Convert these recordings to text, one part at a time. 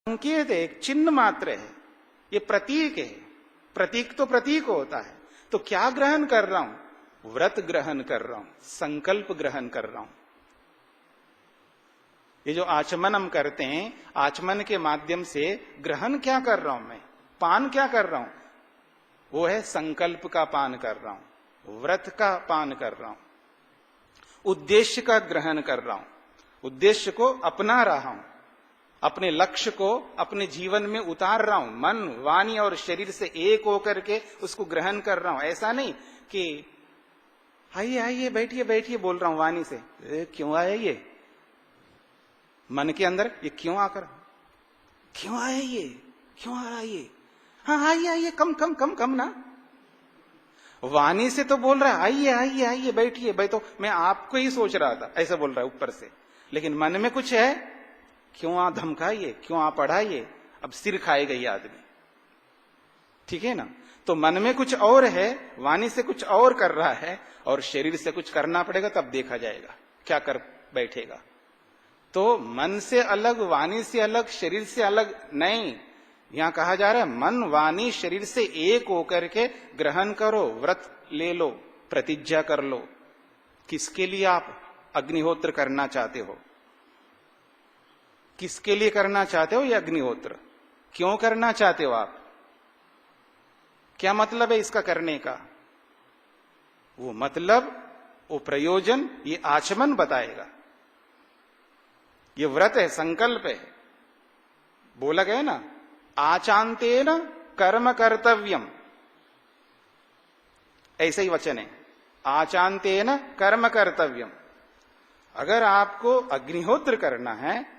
संकेत है, एक चिन्ह मात्र है, ये प्रतीक है। प्रतीक तो प्रतीक होता है। तो क्या ग्रहण कर रहा हूं? व्रत ग्रहण कर रहा हूं, संकल्प ग्रहण कर रहा हूं। ये जो आचमन हम करते हैं, आचमन के माध्यम से ग्रहण क्या कर रहा हूं मैं? पान क्या कर रहा हूं? वो है संकल्प का पान कर रहा हूं, व्रत का पान कर रहा हूं, उद्देश्य का ग्रहण कर रहा हूं, उद्देश्य को अपना रहा हूं, अपने लक्ष्य को अपने जीवन में उतार रहा हूं। मन, वाणी और शरीर से एक होकर के उसको ग्रहण कर रहा हूं। ऐसा नहीं कि आइए आइए बैठिए बैठिए बोल रहा हूं वाणी से, क्यों आया ये मन के अंदर, ये क्यों आकर, क्यों आया ये, क्यों आ रहा ये, हाँ आइए आइए, कम कम कम कम ना। वाणी से तो बोल रहा है आइए आइए आइए बैठिए, भाई तो मैं आपको ही सोच रहा था, ऐसा बोल रहा है ऊपर से, लेकिन मन में कुछ है, क्यों आ धमकाइए, क्यों आ पढ़ाइए, अब सिर खाएगा ये आदमी। ठीक है ना? तो मन में कुछ और है, वाणी से कुछ और कर रहा है, और शरीर से कुछ करना पड़ेगा, तब देखा जाएगा क्या कर बैठेगा। तो मन से अलग, वाणी से अलग, शरीर से अलग नहीं। यहां कहा जा रहा है मन, वाणी, शरीर से एक होकर के ग्रहण करो, व्रत ले लो, प्रतिज्ञा कर लो। किसके लिए आप अग्निहोत्र करना चाहते हो? किसके लिए करना चाहते हो ये अग्निहोत्र? क्यों करना चाहते हो आप? क्या मतलब है इसका करने का? वो मतलब, वो प्रयोजन ये आचमन बताएगा। ये व्रत है, संकल्प है। बोला गया ना, आचांतेन कर्म कर्तव्यम, ऐसा ही वचन है, आचांतेन कर्म कर्तव्यम। अगर आपको अग्निहोत्र करना है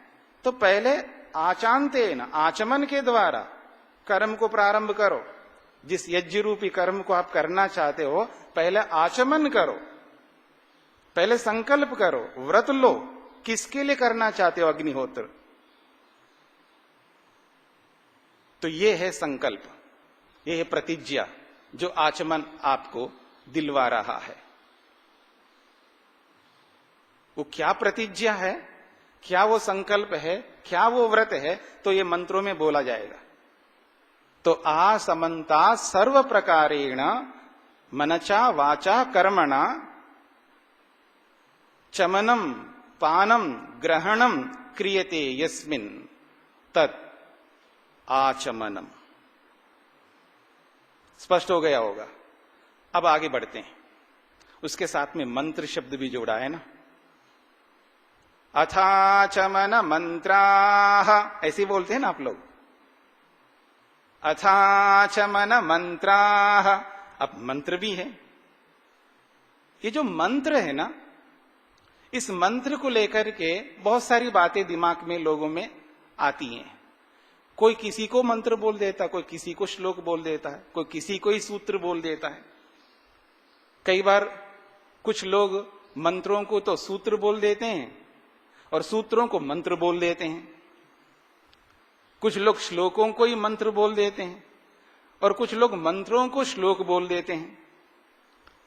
तो पहले आचांतेन, आचमन के द्वारा कर्म को प्रारंभ करो। जिस यज्ञ रूपी कर्म को आप करना चाहते हो, पहले आचमन करो, पहले संकल्प करो, व्रत लो। किसके लिए करना चाहते हो अग्निहोत्र? तो ये है संकल्प, ये है प्रतिज्ञा, जो आचमन आपको दिलवा रहा है। वो क्या प्रतिज्ञा है, क्या वो संकल्प है, क्या वो व्रत है, तो ये मंत्रों में बोला जाएगा। तो आसमन्ता सर्व प्रकारेण मनचा वाचा कर्मणा चमनम पानम ग्रहणम क्रियते यस्मिन् तत् आचमनम। स्पष्ट हो गया होगा। अब आगे बढ़ते हैं। उसके साथ में मंत्र शब्द भी जोड़ा है ना, अथाचमन मंत्राः, ऐसे बोलते हैं ना आप लोग, अथाचमन मंत्राः। अब मंत्र भी है। ये जो मंत्र है ना, इस मंत्र को लेकर के बहुत सारी बातें दिमाग में लोगों में आती हैं। कोई किसी को मंत्र बोल देता है, कोई किसी को श्लोक बोल देता है, कोई किसी को ही सूत्र बोल देता है। कई बार कुछ लोग मंत्रों को तो सूत्र बोल देते हैं और सूत्रों को मंत्र बोल देते हैं। कुछ लोग श्लोकों को ही मंत्र बोल देते हैं और कुछ लोग मंत्रों को श्लोक बोल देते हैं।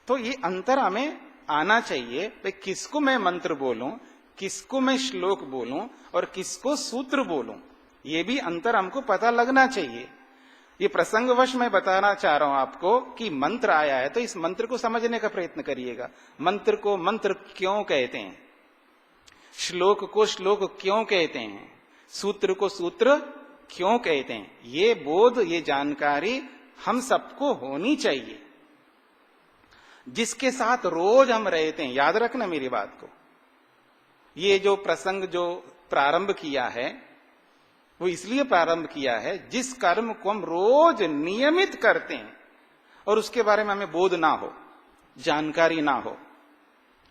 तो ये अंतर हमें आना चाहिए, भाई किसको मैं मंत्र बोलूं, किसको मैं श्लोक बोलूं और किसको सूत्र बोलूं, ये भी अंतर हमको पता लगना चाहिए। ये प्रसंगवश मैं बताना चाह रहा हूं आपको कि मंत्र आया है तो इस मंत्र को समझने का प्रयत्न करिएगा। मंत्र को मंत्र क्यों कहते हैं, श्लोक को श्लोक क्यों कहते हैं, सूत्र को सूत्र क्यों कहते हैं, ये बोध, ये जानकारी हम सबको होनी चाहिए। जिसके साथ रोज हम रहते हैं, याद रखना मेरी बात को, ये जो प्रसंग जो प्रारंभ किया है वो इसलिए प्रारंभ किया है, जिस कर्म को हम रोज नियमित करते हैं और उसके बारे में हमें बोध ना हो, जानकारी ना हो,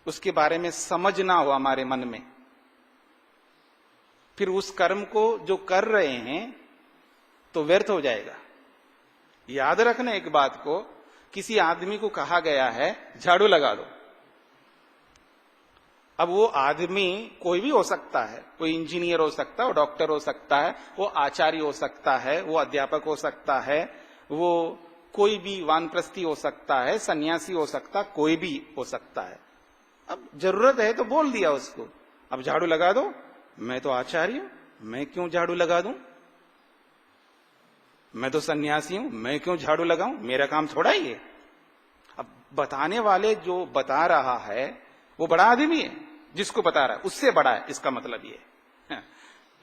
उसके बारे में समझ ना हो हमारे मन में, फिर उस कर्म को जो कर रहे हैं तो व्यर्थ हो जाएगा। याद रखना एक बात को, किसी आदमी को कहा गया है झाड़ू लगा दो। अब वो आदमी कोई भी हो सकता है, कोई इंजीनियर हो सकता है, वो डॉक्टर हो सकता है, वो आचार्य हो सकता है, वो अध्यापक हो सकता है, वो कोई भी वानप्रस्थी हो सकता है, सन्यासी हो सकता, कोई भी हो सकता है। अब जरूरत है तो बोल दिया उसको, अब झाड़ू लगा दो। मैं तो आचार्य हूं, मैं क्यों झाड़ू लगा दूं? मैं तो सन्यासी हूं, मैं क्यों झाड़ू लगाऊं, मेरा काम थोड़ा ही है। अब बताने वाले जो बता रहा है वो बड़ा आदमी है, जिसको बता रहा है उससे बड़ा है, इसका मतलब ये है।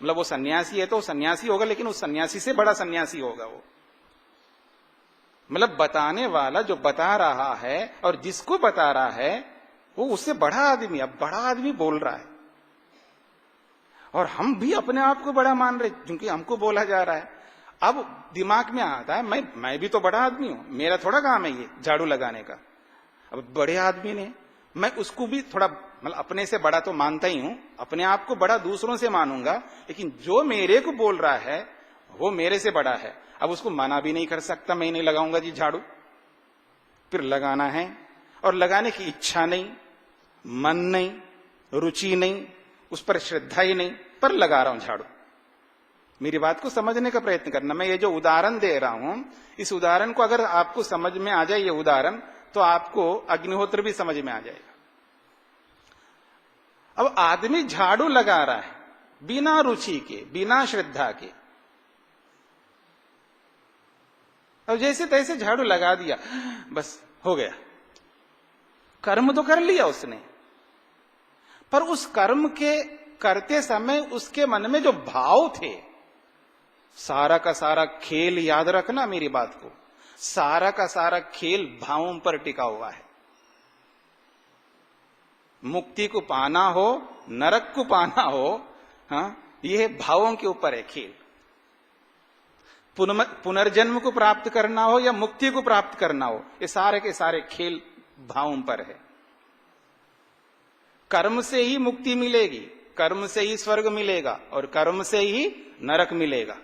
मतलब वो सन्यासी है तो सन्यासी होगा, लेकिन उस सन्यासी से बड़ा सन्यासी होगा वो। मतलब बताने वाला जो बता रहा है और जिसको बता रहा है वो उससे बड़ा आदमी, अब बड़ा आदमी बोल रहा है और हम भी अपने आप को बड़ा मान रहे क्योंकि हमको बोला जा रहा है। अब दिमाग में आता है मैं भी तो बड़ा आदमी हूं, मेरा थोड़ा काम है ये झाड़ू लगाने का। अब बड़े आदमी ने, मैं उसको भी थोड़ा मतलब अपने से बड़ा तो मानता ही हूं, अपने आप को बड़ा दूसरों से मानूंगा, लेकिन जो मेरे को बोल रहा है वो मेरे से बड़ा है। अब उसको मना भी नहीं कर सकता, मैं नहीं लगाऊंगा जी झाड़ू, फिर लगाना है और लगाने की इच्छा नहीं, मन नहीं, रुचि नहीं, उस पर श्रद्धा ही नहीं, पर लगा रहा हूं झाड़ू। मेरी बात को समझने का प्रयत्न करना। मैं ये जो उदाहरण दे रहा हूं, इस उदाहरण को अगर आपको समझ में आ जाए ये उदाहरण, तो आपको अग्निहोत्र भी समझ में आ जाएगा। अब आदमी झाड़ू लगा रहा है बिना रुचि के, बिना श्रद्धा के, अब जैसे तैसे झाड़ू लगा दिया, बस हो गया, कर्म तो कर लिया उसने, पर उस कर्म के करते समय उसके मन में जो भाव थे, सारा का सारा खेल, याद रखना मेरी बात को, सारा का सारा खेल भावों पर टिका हुआ है। मुक्ति को पाना हो, नरक को पाना हो, हाँ, यह भावों के ऊपर है खेल। पुनर्जन्म को प्राप्त करना हो या मुक्ति को प्राप्त करना हो, ये सारे के सारे खेल भावों पर है। कर्म से ही मुक्ति मिलेगी, कर्म से ही स्वर्ग मिलेगा और कर्म से ही नरक मिलेगा।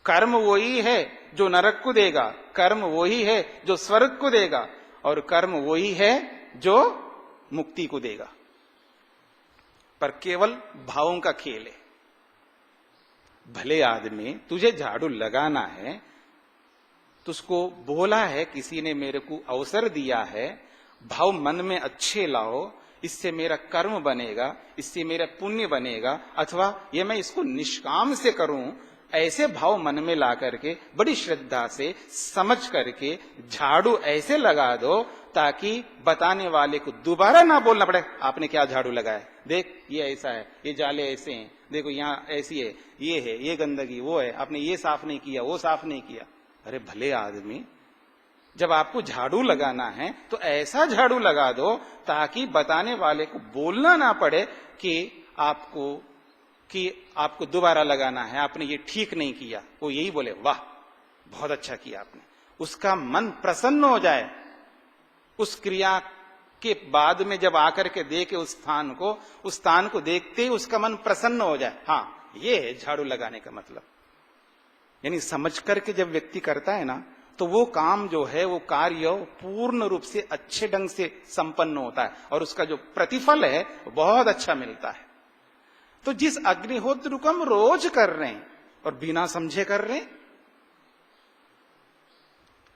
कर्म वही है जो नरक को देगा, कर्म वही है जो स्वर्ग को देगा, और कर्म वही है जो मुक्ति को देगा, पर केवल भावों का खेल है। भले आदमी, तुझे झाड़ू लगाना है, तुझको बोला है किसी ने, मेरे को अवसर दिया है, भाव मन में अच्छे लाओ, इससे मेरा कर्म बनेगा, इससे मेरा पुण्य बनेगा, अथवा ये मैं इसको निष्काम से करूं, ऐसे भाव मन में ला करके बड़ी श्रद्धा से समझ करके झाड़ू ऐसे लगा दो ताकि बताने वाले को दोबारा ना बोलना पड़े, आपने क्या झाड़ू लगाया, देख ये ऐसा है, ये जाले ऐसे हैं, देखो यहाँ ऐसी है, ये गंदगी, वो है, आपने ये साफ नहीं किया, वो साफ नहीं किया। अरे भले आदमी, जब आपको झाड़ू लगाना है तो ऐसा झाड़ू लगा दो ताकि बताने वाले को बोलना ना पड़े कि आपको दोबारा लगाना है, आपने ये ठीक नहीं किया। वो यही बोले, वाह बहुत अच्छा किया आपने, उसका मन प्रसन्न हो जाए। उस क्रिया के बाद में जब आकर के देखे उस स्थान को देखते ही उसका मन प्रसन्न हो जाए। हाँ, ये है झाड़ू लगाने का मतलब। यानी समझ करके जब व्यक्ति करता है ना, तो वो काम जो है, वो कार्य पूर्ण रूप से अच्छे ढंग से संपन्न होता है और उसका जो प्रतिफल है बहुत अच्छा मिलता है। तो जिस अग्निहोत्र को हम रोज कर रहे हैं और बिना समझे कर रहे हैं,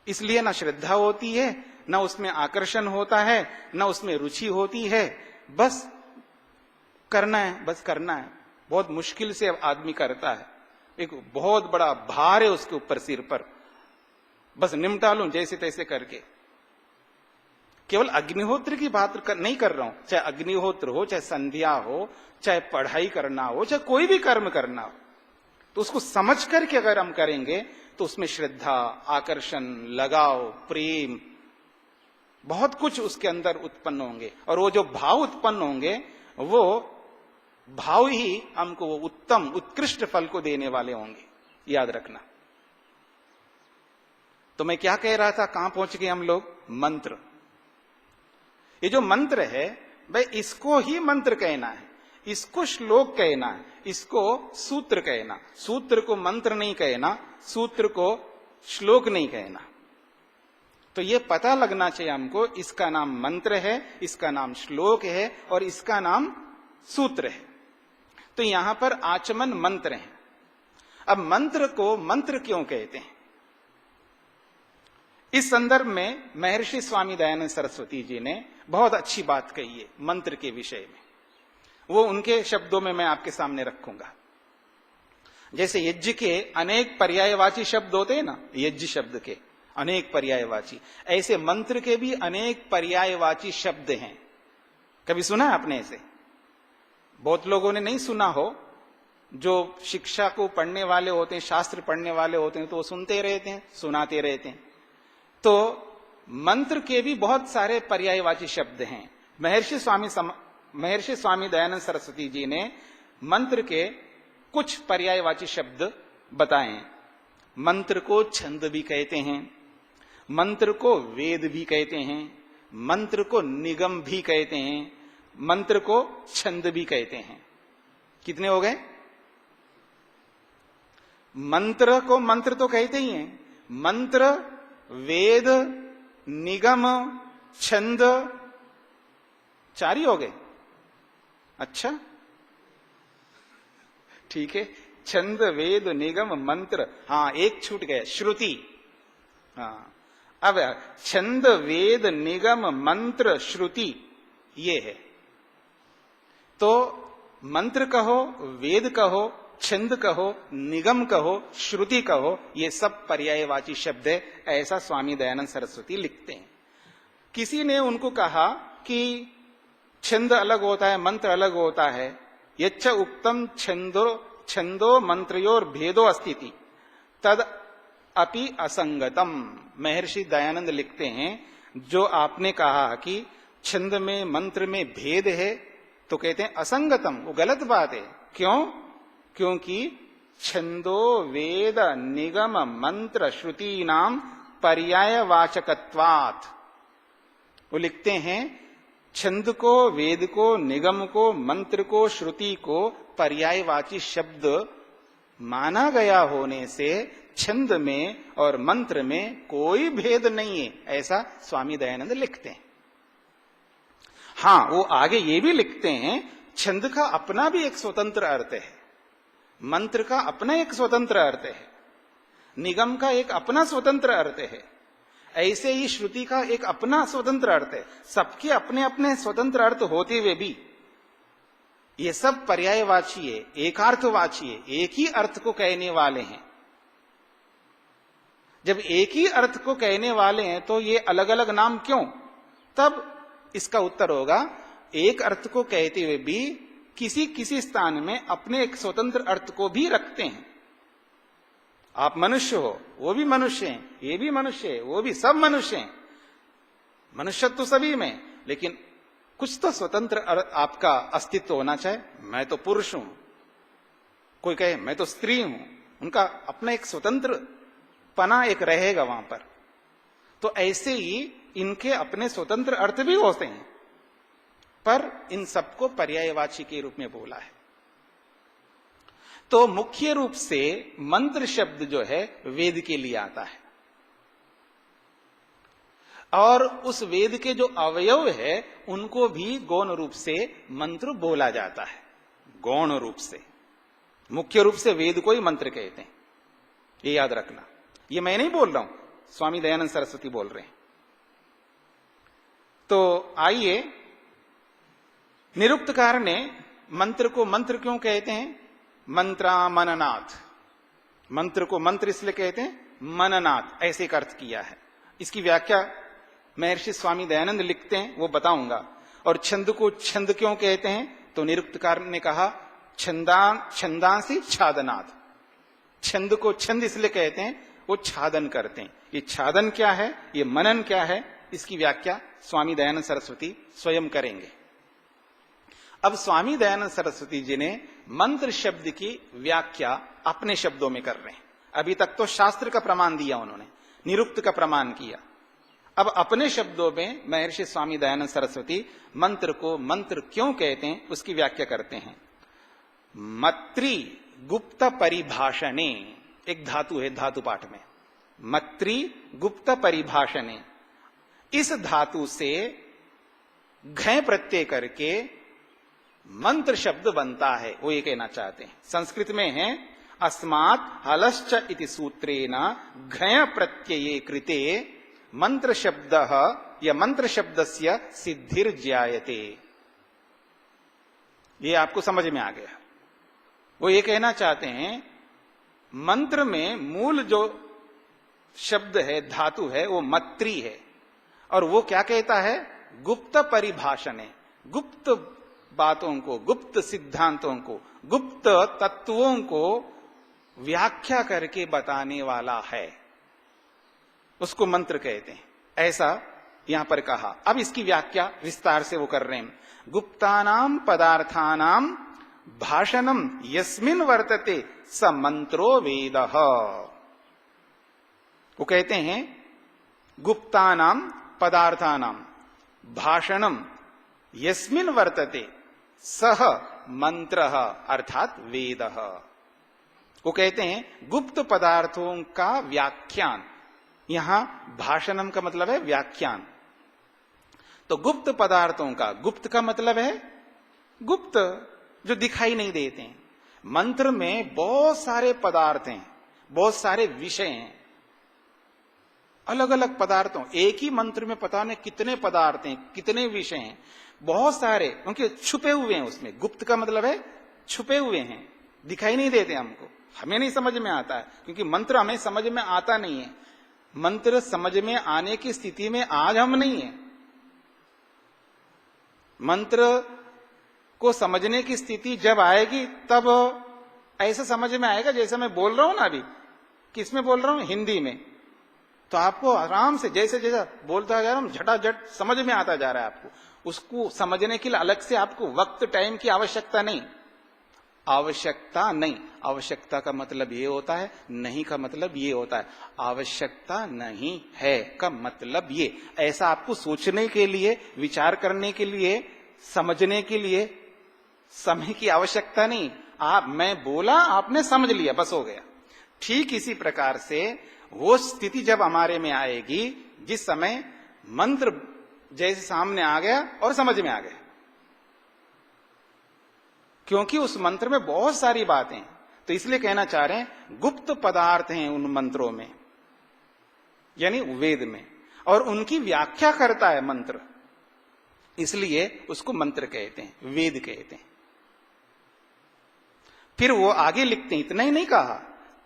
इसलिए ना श्रद्धा होती है, ना उसमें आकर्षण होता है, ना उसमें रुचि होती है, बस करना है, बस करना है। बहुत मुश्किल से आदमी करता है, एक बहुत बड़ा भार है उसके ऊपर, सिर पर, बस निमटा लूं जैसे तैसे करके। केवल अग्निहोत्र की बात नहीं कर रहा हूं, चाहे अग्निहोत्र हो, चाहे संध्या हो, चाहे पढ़ाई करना हो, चाहे कोई भी कर्म करना हो, तो उसको समझ करके अगर हम करेंगे तो उसमें श्रद्धा, आकर्षण, लगाव, प्रेम, बहुत कुछ उसके अंदर उत्पन्न होंगे। और वो जो भाव उत्पन्न होंगे, वो भाव ही हमको वो उत्तम उत्कृष्ट फल को देने वाले होंगे, याद रखना। तो मैं क्या कह रहा था, कहां पहुंच गए हम लोग? मंत्र। ये जो मंत्र है भाई, इसको ही मंत्र कहना है, इसको श्लोक कहना है, इसको सूत्र कहना। सूत्र को मंत्र नहीं कहना, सूत्र को श्लोक नहीं कहना। तो ये पता लगना चाहिए हमको, इसका नाम मंत्र है, इसका नाम श्लोक है और इसका नाम सूत्र है। तो यहां पर आचमन मंत्र है। अब मंत्र को मंत्र क्यों कहते हैं? इस संदर्भ में महर्षि स्वामी दयानंद सरस्वती जी ने बहुत अच्छी बात कही है मंत्र के विषय में। वो उनके शब्दों में मैं आपके सामने रखूंगा। जैसे यज्ञ के अनेक पर्यायवाची शब्द होते हैं ना, यज्ञ शब्द के अनेक पर्यायवाची, ऐसे मंत्र के भी अनेक पर्यायवाची शब्द हैं। कभी सुना है आपने ऐसे? बहुत लोगों ने नहीं सुना हो। जो शिक्षा को पढ़ने वाले होते हैं, शास्त्र पढ़ने वाले होते हैं, तो वो सुनते रहते हैं, सुनाते रहते हैं। तो मंत्र के भी बहुत सारे पर्यायवाची शब्द हैं। महर्षि स्वामी दयानंद सरस्वती जी ने मंत्र के कुछ पर्यायवाची शब्द बताए। मंत्र को छंद भी कहते हैं, मंत्र को वेद भी कहते हैं, मंत्र को निगम भी कहते हैं, मंत्र को छंद भी कहते हैं। कितने हो गए? मंत्र को मंत्र तो कहते ही हैं, मंत्र, वेद, निगम, छंद, 4 ही हो गए। अच्छा, ठीक है। छंद, वेद, निगम, मंत्र, हाँ एक छूट गया, श्रुति। हाँ, अब छंद, वेद, निगम, मंत्र, श्रुति, ये है। तो मंत्र कहो, वेद कहो, छंद कहो, निगम कहो, श्रुति कहो, ये सब पर्यायवाची शब्द है, ऐसा स्वामी दयानंद सरस्वती लिखते हैं। किसी ने उनको कहा कि छंद अलग होता है, मंत्र अलग होता है। यच्च उक्तम छंदो मंत्रयोर भेदो अस्तिति तद अपि असंगतम। महर्षि दयानंद लिखते हैं, जो आपने कहा कि छंद में मंत्र में भेद है, तो कहते हैं असंगतम, वो गलत बात है। क्यों? क्योंकि छंदो वेद निगम मंत्र श्रुति नाम पर्यायवाचकत्वात्। वो लिखते हैं, छंद को, वेद को, निगम को, मंत्र को, श्रुति को पर्यायवाची शब्द माना गया होने से छंद में और मंत्र में कोई भेद नहीं है, ऐसा स्वामी दयानंद लिखते हैं। हां, वो आगे ये भी लिखते हैं, छंद का अपना भी एक स्वतंत्र अर्थ है, मंत्र का अपना एक स्वतंत्र अर्थ है, निगम का एक अपना स्वतंत्र अर्थ है, ऐसे ही श्रुति का एक अपना स्वतंत्र अर्थ है। सबके अपने अपने स्वतंत्र अर्थ होते हुए भी ये सब पर्यायवाची है, एकार्थवाची है, एक ही अर्थ को कहने वाले हैं। जब एक ही अर्थ को कहने वाले हैं तो ये अलग अलग नाम क्यों? तब इसका उत्तर होगा, एक अर्थ को कहते हुए भी किसी किसी स्थान में अपने एक स्वतंत्र अर्थ को भी रखते हैं। आप मनुष्य हो, वो भी मनुष्य हैं, ये भी मनुष्य है, वो भी, सब मनुष्य हैं, मनुष्यत्व सभी में, लेकिन कुछ तो स्वतंत्र आपका अस्तित्व होना चाहिए। मैं तो पुरुष हूं, कोई कहे मैं तो स्त्री हूं, उनका अपना एक स्वतंत्र पना एक रहेगा वहां पर। तो ऐसे ही इनके अपने स्वतंत्र अर्थ भी होते हैं, पर इन सबको पर्यायवाची के रूप में बोला है। तो मुख्य रूप से मंत्र शब्द जो है वेद के लिए आता है, और उस वेद के जो अवयव है उनको भी गौण रूप से मंत्र बोला जाता है। गौण रूप से, मुख्य रूप से वेद को ही मंत्र कहते हैं, ये याद रखना। ये मैं नहीं बोल रहा हूं, स्वामी दयानंद सरस्वती बोल रहे हैं। तो आइए, निरुक्तकार ने मंत्र को मंत्र क्यों कहते हैं? मंत्रा मननाथ, मंत्र को मंत्र इसलिए कहते हैं, मननाथ ऐसे एक अर्थ किया है। इसकी व्याख्या महर्षि स्वामी दयानंद लिखते हैं, वो बताऊंगा। और छंद को छंद क्यों कहते हैं? तो निरुक्तकार ने कहा, छंदांसी छादनाथ। छंद को छंद इसलिए कहते हैं, वो छादन करते हैं। ये छादन क्या है, ये मनन क्या है, इसकी व्याख्या स्वामी दयानंद सरस्वती स्वयं करेंगे। अब स्वामी दयानंद सरस्वती जी ने मंत्र शब्द की व्याख्या अपने शब्दों में कर रहे हैं। अभी तक तो शास्त्र का प्रमाण दिया उन्होंने, निरुक्त का प्रमाण किया। अब अपने शब्दों में महर्षि स्वामी दयानंद सरस्वती मंत्र को मंत्र क्यों कहते हैं उसकी व्याख्या करते हैं। मत्री गुप्त परिभाषणे, एक धातु है धातु पाठ में, मत्री गुप्त परिभाषणे, इस धातु से घय प्रत्यय करके मंत्र शब्द बनता है, वो ये कहना चाहते हैं। संस्कृत में है, अस्मात् हलश्च इति सूत्रेण घय प्रत्यये कृते मंत्र शब्द या मंत्र शब्दस्य सिद्धिर ज्यायते। ये आपको समझ में आ गया। वो ये कहना चाहते हैं मंत्र में मूल जो शब्द है, धातु है, वो मत्री है। और वो क्या कहता है? गुप्त परिभाषण है, गुप्त बातों को, गुप्त सिद्धांतों को, गुप्त तत्वों को व्याख्या करके बताने वाला है, उसको मंत्र कहते हैं। ऐसा यहां पर कहा। अब इसकी व्याख्या विस्तार से वो कर रहे हैं। गुप्तानाम पदार्थानाम भाषणम यस्मिन वर्तते स मंत्रो वेदः। वो कहते हैं गुप्तानाम पदार्थानाम भाषणम यस्मिन वर्तते सह मंत्रः अर्थात वेदः। वो कहते हैं गुप्त पदार्थों का व्याख्यान। यहां भाषणम का मतलब है व्याख्यान। तो गुप्त पदार्थों का, गुप्त का मतलब है गुप्त, जो दिखाई नहीं देते हैं। मंत्र में बहुत सारे पदार्थ हैं, बहुत सारे विषय हैं, अलग अलग पदार्थों, एक ही मंत्र में पता नहीं कितने पदार्थ हैं, कितने विषय हैं, बहुत सारे, क्योंकि छुपे हुए हैं उसमें। गुप्त का मतलब है छुपे हुए हैं, दिखाई नहीं देते हमको, हमें नहीं समझ में आता है, क्योंकि मंत्र हमें समझ में आता नहीं है। मंत्र समझ में आने की स्थिति में आज हम नहीं है। मंत्र को समझने की स्थिति जब आएगी तब ऐसा समझ में आएगा जैसे मैं बोल रहा हूं ना अभी। किसमें बोल रहा हूं? हिंदी में। तो आपको आराम से जैसे जैसा बोलता जा रहा हूं झटाझट समझ में आता जा रहा है आपको। उसको समझने के लिए अलग से आपको वक्त, टाइम की आवश्यकता नहीं। आवश्यकता नहीं, आवश्यकता का मतलब ये होता है, नहीं का मतलब ये होता है। आवश्यकता नहीं है का मतलब ये, ऐसा आपको सोचने के लिए, विचार करने के लिए, समझने के लिए समय की आवश्यकता नहीं। मैं बोला, आपने समझ लिया, बस हो गया। ठीक इसी प्रकार से वो स्थिति जब हमारे में आएगी जिस समय मंत्र जैसे सामने आ गया और समझ में आ गया, क्योंकि उस मंत्र में बहुत सारी बातें, तो इसलिए कहना चाह रहे हैं गुप्त पदार्थ हैं उन मंत्रों में, यानी वेद में, और उनकी व्याख्या करता है मंत्र, इसलिए उसको मंत्र कहते हैं, वेद कहते हैं। फिर वो आगे लिखते हैं, इतना ही नहीं कहा,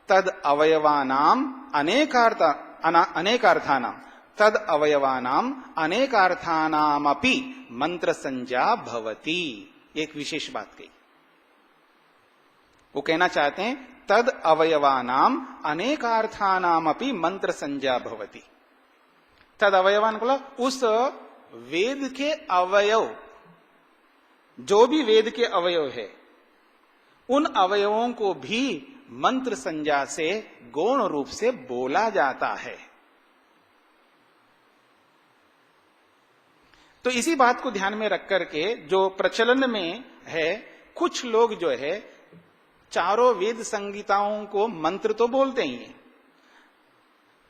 तद अवयवानाम अनेकार्थानाम, तद अवयवानाम अनेकार्थानामपि मंत्र संज्ञा भवति। एक विशेष बात कही, वो कहना चाहते हैं तद अवयवानाम अनेकार्थानामपि मंत्र संज्ञा भवति। तद अवयवान बोला उस वेद के अवयव, जो भी वेद के अवयव है, उन अवयवों को भी मंत्र संज्ञा से गौण रूप से बोला जाता है। तो इसी बात को ध्यान में रख करके जो प्रचलन में है, कुछ लोग जो है चारों वेद संगीताओं को मंत्र तो बोलते ही हैं,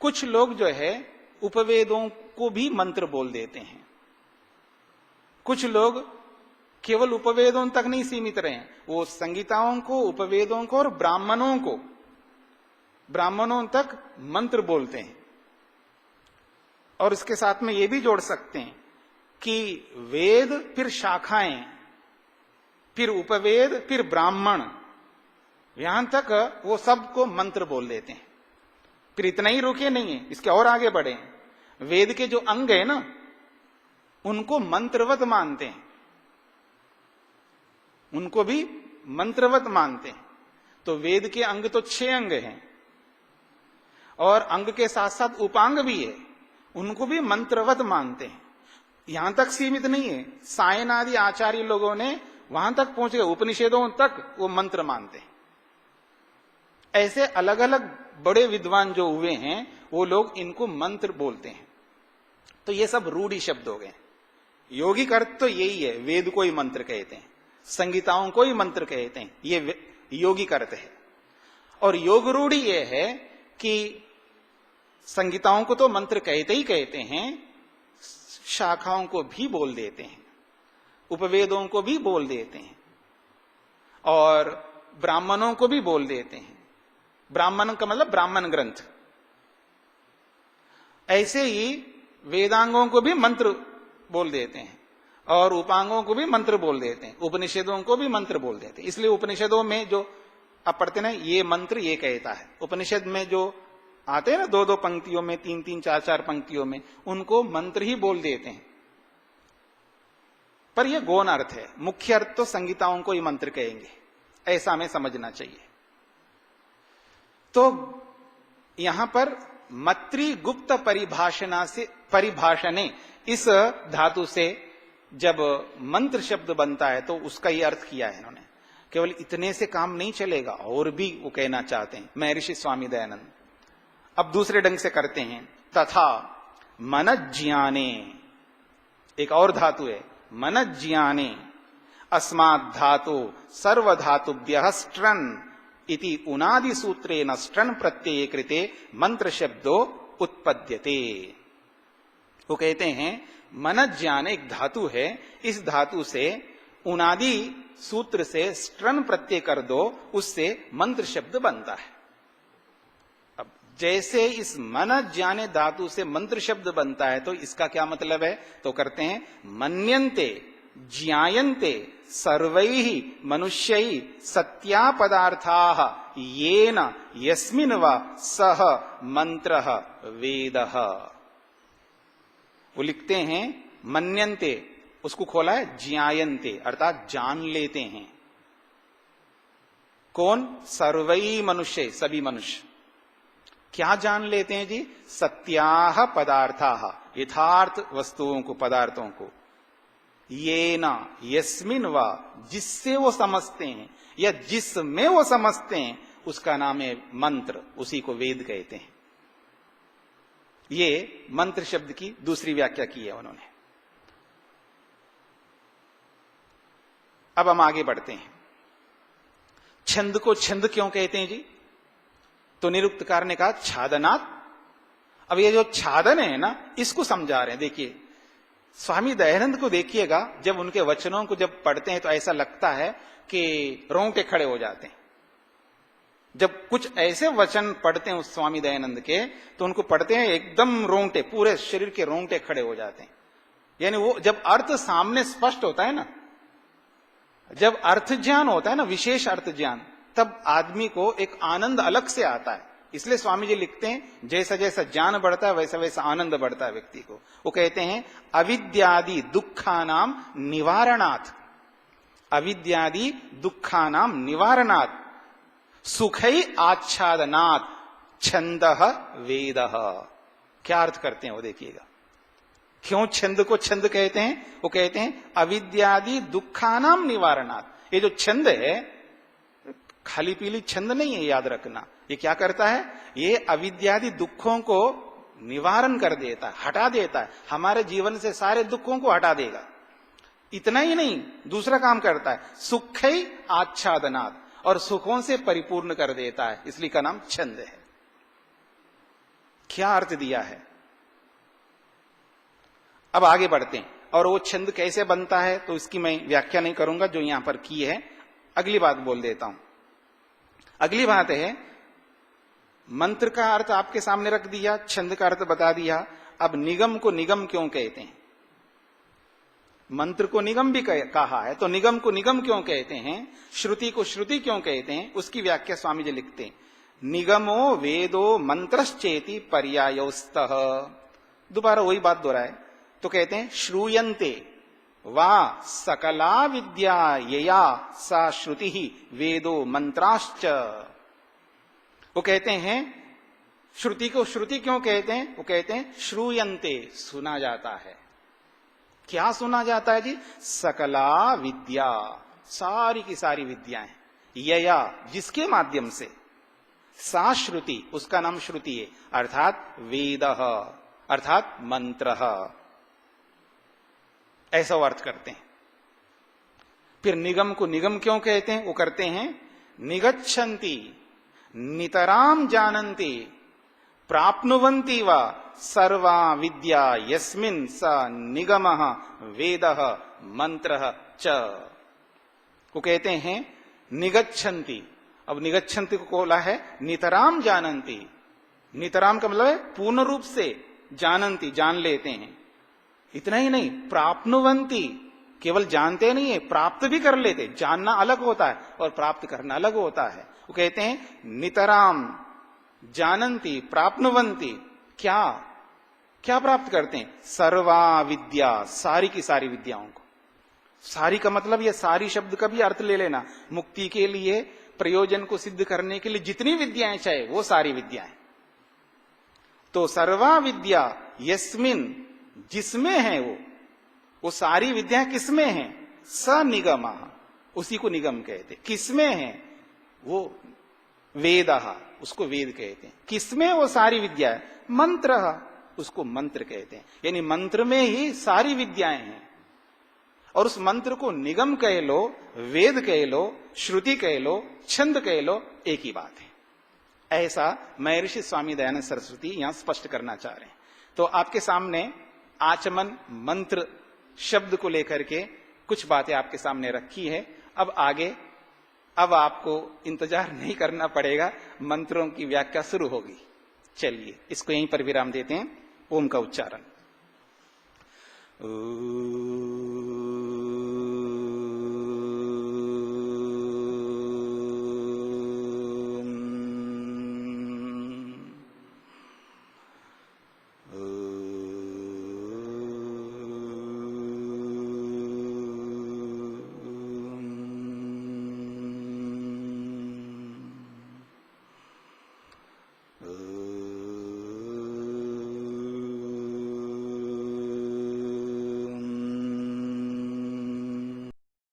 कुछ लोग जो है उपवेदों को भी मंत्र बोल देते हैं। कुछ लोग केवल उपवेदों तक नहीं सीमित रहे, वो संगीताओं को, उपवेदों को और ब्राह्मणों तक मंत्र बोलते हैं। और इसके साथ में ये भी जोड़ सकते हैं कि वेद, फिर शाखाएं, फिर उपवेद, फिर ब्राह्मण, यहां तक वो सबको मंत्र बोल देते हैं। फिर इतना ही रुके नहीं है, इसके और आगे बढ़े। वेद के जो अंग है ना, उनको मंत्रवत मानते हैं, उनको भी मंत्रवत मानते हैं। तो वेद के अंग तो 6 अंग हैं, और अंग के साथ साथ उपांग भी है, उनको भी मंत्रवत मानते हैं। यहां तक सीमित नहीं है, सायन आदि आचार्य लोगों ने वहां तक पहुंच गए, उपनिषदों तक वो मंत्र मानते हैं। ऐसे अलग अलग बड़े विद्वान जो हुए हैं, वो लोग इनको मंत्र बोलते हैं। तो ये सब रूढ़ी शब्द हो गए। योगिक अर्थ तो यही है, वेद को ही मंत्र कहते हैं, संगीताओं को ही मंत्र कहते हैं, ये योगिक अर्थ है। और योग रूढ़ी ये है कि संगीताओं को तो मंत्र कहते ही कहते हैं, शाखाओं को भी बोल देते हैं, उपवेदों को भी बोल देते हैं, और ब्राह्मणों को भी बोल देते हैं। ब्राह्मण का मतलब ब्राह्मण ग्रंथ। ऐसे ही वेदांगों को भी मंत्र बोल देते हैं, और उपांगों को भी मंत्र बोल देते हैं, उपनिषदों को भी मंत्र बोल देते हैं। इसलिए उपनिषदों में जो अब पढ़ते ना, ये मंत्र ये कहता है। उपनिषद में जो आते हैं ना 2-2 पंक्तियों में, 3-3, 4-4 पंक्तियों में, उनको मंत्र ही बोल देते हैं, पर यह गौण अर्थ है। मुख्य अर्थ तो संगीताओं को ही मंत्र कहेंगे, ऐसा हमें समझना चाहिए। तो यहां पर मत्रिगुप्त परिभाषणे इस धातु से जब मंत्र शब्द बनता है तो उसका ही अर्थ किया है इन्होंने। केवल इतने से काम नहीं चलेगा, और भी वो कहना चाहते हैं महर्षि स्वामी दयानंद। अब दूसरे ढंग से करते हैं, तथा मनज्ज्याने, एक और धातु है मनज्ज्याने, अस्मात् धातु सर्वधातुभ्यः स्ट्रन् इति उनादि सूत्रेण स्ट्रन् प्रत्यये कृते मंत्र शब्दो उत्पद्यते। वो कहते हैं मनज्ज्यान एक धातु है, इस धातु से उनादि सूत्र से स्ट्रन प्रत्यय कर दो, उससे मंत्र शब्द बनता है। अब जैसे इस मनज्ज्याने धातु से मंत्र शब्द बनता है, तो इसका क्या मतलब है? तो करते हैं मन्यन्ते ज्ञायन्ते सर्वैः मनुष्यैः सत्या पदार्थाः येन यस्मिन् वा सह मंत्रः वेदः। वो लिखते हैं मन्यन्ते, उसको खोला है ज्ञायन्ते, अर्थात जान लेते हैं। कौन? सर्वैः मनुष्य, सभी मनुष्य। क्या जान लेते हैं जी? सत्याः पदार्थाः, यथार्थ वस्तुओं को, पदार्थों को। येन यस्मिन् वा, जिससे वो समझते हैं या जिसमें वो समझते हैं, उसका नाम है मंत्र, उसी को वेद कहते हैं। ये मंत्र शब्द की दूसरी व्याख्या की है उन्होंने। अब हम आगे बढ़ते हैं। छंद को छंद क्यों कहते हैं जी? तो निरुक्तकार ने कहा छादनात्। अब ये जो छादन है ना, इसको समझा रहे हैं। देखिए स्वामी दयानंद को देखिएगा, जब उनके वचनों को जब पढ़ते हैं तो ऐसा लगता है कि रोंगटे खड़े हो जाते हैं। जब कुछ ऐसे वचन पढ़ते हैं उस स्वामी दयानंद के, तो उनको पढ़ते हैं एकदम रोंगटे, पूरे शरीर के रोंगटे खड़े हो जाते हैं। यानी वो जब अर्थ सामने स्पष्ट होता है ना, जब अर्थ ज्ञान होता है ना, विशेष अर्थ ज्ञान, तब आदमी को एक आनंद अलग से आता है। इसलिए स्वामी जी लिखते हैं जैसा जैसा ज्ञान बढ़ता है वैसा वैसा आनंद बढ़ता है व्यक्ति को। वो कहते हैं अविद्यादि दुखानाम निवारणात्, अविद्यादि दुखानाम निवारणात् सुखै आच्छादनात् छंदः वेदः। क्या अर्थ करते हैं वो देखिएगा। क्यों छंद को छंद कहते हैं? वो कहते हैं अविद्यादि दुखानाम निवारणात्। ये जो छंद है खाली पीली छंद नहीं है, याद रखना। ये क्या करता है? ये अविद्यादि दुखों को निवारण कर देता है, हटा देता है। हमारे जीवन से सारे दुखों को हटा देगा। इतना ही नहीं, दूसरा काम करता है सुखै आच्छादनात्, और सुखों से परिपूर्ण कर देता है, इसलिए का नाम छंद है। क्या अर्थ दिया है? अब आगे बढ़ते हैं। और वो छंद कैसे बनता है तो इसकी मैं व्याख्या नहीं करूंगा, जो यहां पर की है। अगली बात बोल देता हूं। अगली बात है, मंत्र का अर्थ आपके सामने रख दिया, छंद का अर्थ बता दिया। अब निगम को निगम क्यों कहते हैं? मंत्र को निगम भी कहा है, तो निगम को निगम क्यों कहते हैं? श्रुति को श्रुति क्यों कहते हैं? उसकी व्याख्या स्वामी जी लिखते हैं, निगमो वेदो मंत्रश्चेति पर्यायोस्तः। दोबारा वही बात दोहराए तो कहते हैं श्रूयन्ते वा सकला विद्या यया सा श्रुति ही वेदो मंत्राश्च। वो कहते हैं श्रुति को श्रुति क्यों कहते हैं? वो कहते हैं श्रूयन्ते, सुना जाता है। क्या सुना जाता है जी? सकला विद्या, सारी की सारी विद्याएं, यया जिसके माध्यम से, सा श्रुति उसका नाम श्रुति है, अर्थात वेदः अर्थात मंत्रः, ऐसा वो अर्थ करते हैं। फिर निगम को निगम क्यों कहते हैं? वो करते हैं निगच्छन्ति नितराम जानन्ति प्राप्नुवन्ति वा सर्वा विद्या यस्मिन् स निगमः वेदः मंत्रः च। वो कहते हैं निगच्छन्ति। अब निगच्छन्ति को बोला है नितराम जानन्ति। नितराम का मतलब है पूर्ण रूप से जानन्ति, जान लेते हैं। इतना ही नहीं, प्राप्नुवन्ति, केवल जानते नहीं है, प्राप्त भी कर लेते। जानना अलग होता है और प्राप्त करना अलग होता है। वो कहते हैं नितराम जानन्ति प्राप्नुवन्ति, क्या क्या प्राप्त करते हैं? सर्वा विद्या, सारी की सारी विद्याओं को। सारी का मतलब यह सारी शब्द का भी अर्थ ले लेना, मुक्ति के लिए प्रयोजन को सिद्ध करने के लिए जितनी विद्याएं चाहे वो सारी विद्याएं। तो सर्वा विद्या यस्मिन, जिसमें है वो सारी विद्याएं किसमें है? स निगम, उसी को निगम कहते। किसमें है? वो वेदः, उसको वेद कहते हैं। किसमें वो सारी विद्या है? मंत्र, उसको मंत्र कहते हैं। यानी मंत्र में ही सारी विद्याएं हैं। और उस मंत्र को निगम कह लो, वेद कह लो, श्रुति कह लो, छंद कह लो, एक ही बात है। ऐसा महर्षि स्वामी दयानंद सरस्वती यहां स्पष्ट करना चाह रहे हैं। तो आपके सामने आचमन मंत्र शब्द को लेकर के कुछ बातें आपके सामने रखी है। अब आगे, अब आपको इंतजार नहीं करना पड़ेगा, मंत्रों की व्याख्या शुरू होगी। चलिए इसको यहीं पर विराम देते हैं। ओम का उच्चारण।